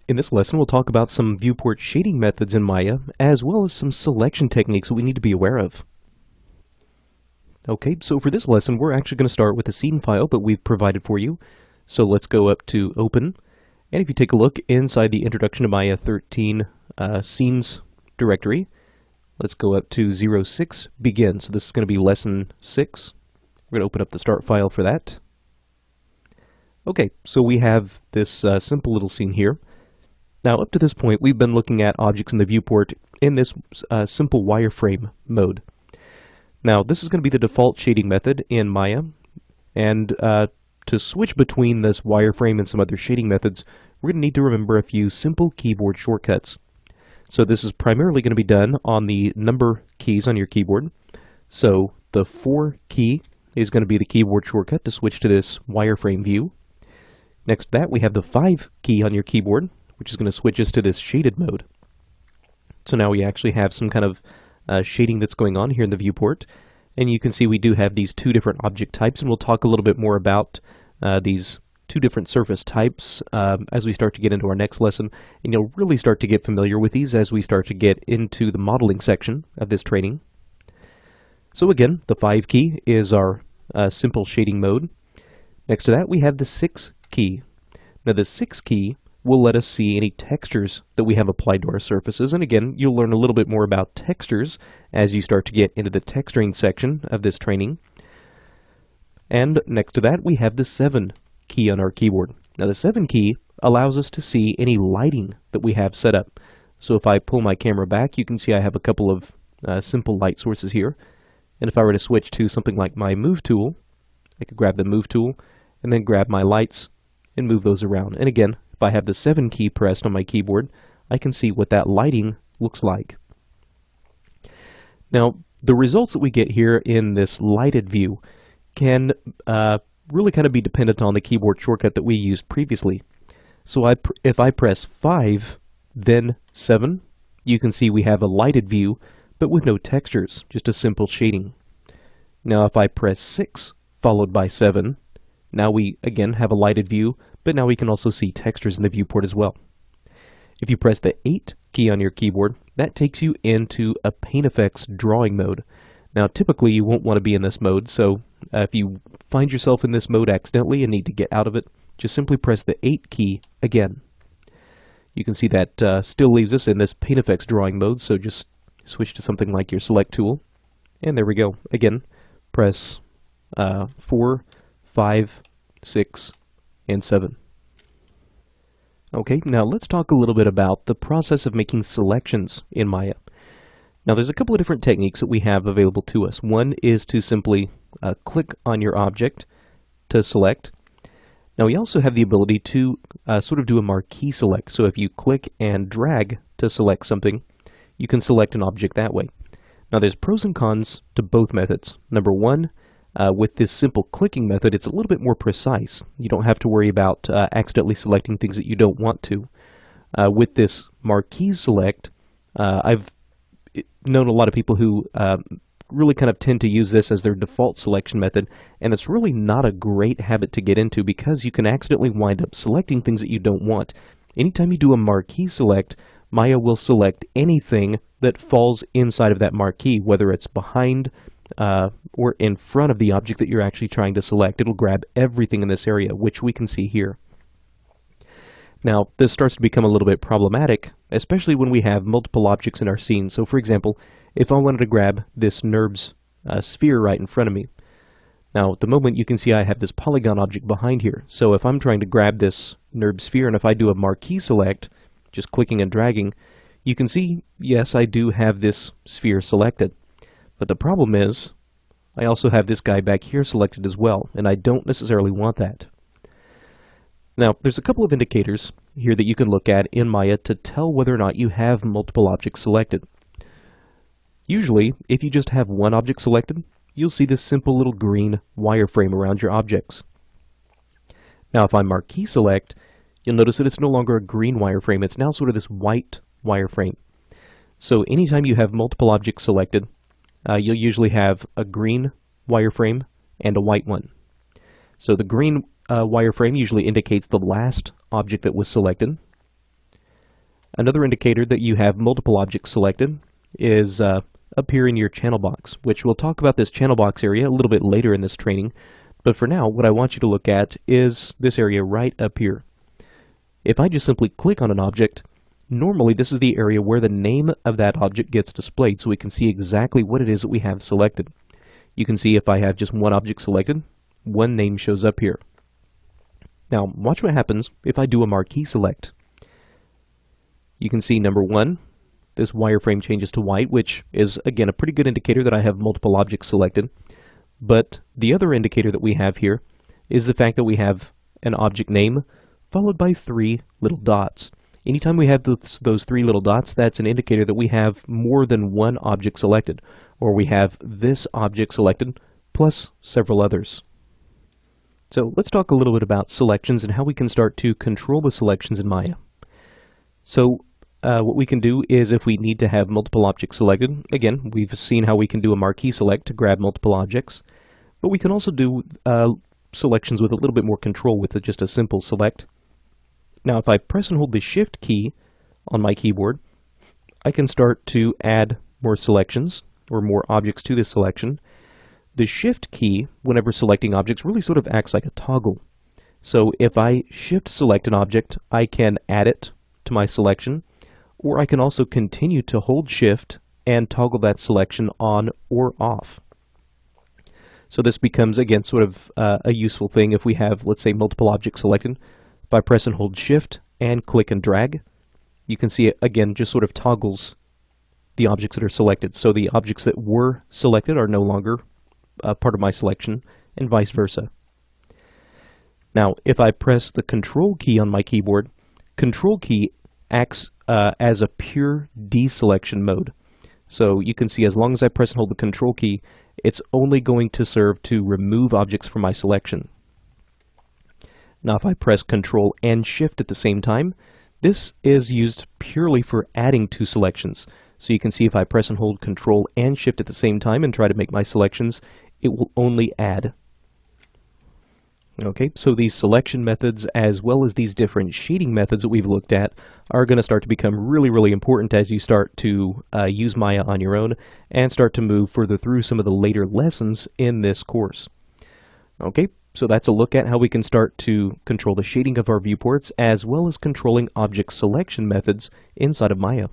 In this lesson, we'll talk about some viewport shading methods in Maya, as well as some selection techniques that we need to be aware of. Okay, so for this lesson, we're actually going to start with a scene file that we've provided for you. So let's go up to Open, and if you take a look inside the Introduction to Maya 13 Scenes directory, let's go up to 06 Begin. So this is going to be Lesson 6. We're going to open up the start file for that. Okay, so we have this simple little scene here. Now, up to this point, we've been looking at objects in the viewport in this simple wireframe mode. Now, this is going to be the default shading method in Maya, and to switch between this wireframe and some other shading methods, we're going to need to remember a few simple keyboard shortcuts. So this is primarily going to be done on the number keys on your keyboard. So the 4 key is going to be the keyboard shortcut to switch to this wireframe view. Next to that, we have the 5 key on your keyboard, which is going to switch us to this shaded mode. So now we actually have some kind of shading that's going on here in the viewport. And you can see we do have these 2 different object types, and we'll talk a little bit more about these 2 different surface types as we start to get into our next lesson. And you'll really start to get familiar with these as we start to get into the modeling section of this training. So again, the 5 key is our simple shading mode. Next to that, we have the 6 key. Now the 6 key will let us see any textures that we have applied to our surfaces. And again, you'll learn a little bit more about textures as you start to get into the texturing section of this training. And next to that, we have the 7 key on our keyboard. Now the 7 key allows us to see any lighting that we have set up. So if I pull my camera back, you can see I have a couple of simple light sources here. And if I were to switch to something like my Move tool, I could grab the Move tool and then grab my lights and move those around. And again, if I have the 7 key pressed on my keyboard, I can see what that lighting looks like. Now, the results that we get here in this lighted view can really kind of be dependent on the keyboard shortcut that we used previously. So if I press 5, then 7, you can see we have a lighted view, but with no textures, just a simple shading. Now if I press 6, followed by 7, now we again have a lighted view, but now we can also see textures in the viewport as well. If you press the 8 key on your keyboard, that takes you into a Paint Effects drawing mode. Now typically you won't want to be in this mode, so if you find yourself in this mode accidentally and need to get out of it, just simply press the 8 key again. You can see that still leaves us in this Paint Effects drawing mode, so just switch to something like your Select tool. And there we go. Again, press 4, 5, 6, and 7. Okay, now let's talk a little bit about the process of making selections in Maya. Now there's a couple of different techniques that we have available to us. One is to simply click on your object to select. Now we also have the ability to sort of do a marquee select. So if you click and drag to select something, you can select an object that way. Now there's pros and cons to both methods. Number one, with this simple clicking method, it's a little bit more precise. You don't have to worry about accidentally selecting things that you don't want to. With this marquee select, I've known a lot of people who really kind of tend to use this as their default selection method, and it's really not a great habit to get into because you can accidentally wind up selecting things that you don't want. Anytime you do a marquee select, Maya will select anything that falls inside of that marquee, whether it's behind or in front of the object that you're actually trying to select. It'll grab everything in this area, which we can see here. Now, this starts to become a little bit problematic, especially when we have multiple objects in our scene. So, for example, if I wanted to grab this NURBS sphere right in front of me. Now, at the moment, you can see I have this polygon object behind here. So if I'm trying to grab this NURBS sphere, and if I do a marquee select, just clicking and dragging, you can see, yes, I do have this sphere selected. But the problem is, I also have this guy back here selected as well, and I don't necessarily want that. Now, there's a couple of indicators here that you can look at in Maya to tell whether or not you have multiple objects selected. Usually, if you just have one object selected, you'll see this simple little green wireframe around your objects. Now, if I marquee select, you'll notice that it's no longer a green wireframe, it's now sort of this white wireframe. So anytime you have multiple objects selected, you'll usually have a green wireframe and a white one. So the green wireframe usually indicates the last object that was selected. Another indicator that you have multiple objects selected is up here in your channel box, which we'll talk about this channel box area a little bit later in this training. But for now, what I want you to look at is this area right up here. If I just simply click on an object, normally this is the area where the name of that object gets displayed, so we can see exactly what it is that we have selected. You can see if I have just one object selected, one name shows up here. Now, watch what happens if I do a marquee select. You can see number one, this wireframe changes to white, which is, again, a pretty good indicator that I have multiple objects selected. But the other indicator that we have here is the fact that we have an object name followed by 3 little dots. Anytime we have those 3 little dots, that's an indicator that we have more than one object selected, or we have this object selected plus several others. So let's talk a little bit about selections and how we can start to control the selections in Maya. So what we can do is, if we need to have multiple objects selected, again, we've seen how we can do a marquee select to grab multiple objects, but we can also do selections with a little bit more control with just a simple select. Now, if I press and hold the Shift key on my keyboard, I can start to add more selections or more objects to this selection. The Shift key, whenever selecting objects, really sort of acts like a toggle. So if I Shift select an object, I can add it to my selection, or I can also continue to hold Shift and toggle that selection on or off. So this becomes, again, sort of a useful thing if we have, let's say, multiple objects selected. If I press and hold Shift and click and drag, you can see it, again, just sort of toggles the objects that are selected. So the objects that were selected are no longer part of my selection, and vice versa. Now, if I press the Control key on my keyboard, Control key acts as a pure deselection mode. So you can see as long as I press and hold the Control key, it's only going to serve to remove objects from my selection. Now if I press Control and Shift at the same time, this is used purely for adding to selections. So you can see if I press and hold Control and Shift at the same time and try to make my selections, it will only add. Okay, so these selection methods, as well as these different shading methods that we've looked at, are going to start to become really, really important as you start to use Maya on your own and start to move further through some of the later lessons in this course. Okay, so that's a look at how we can start to control the shading of our viewports, as well as controlling object selection methods inside of Maya.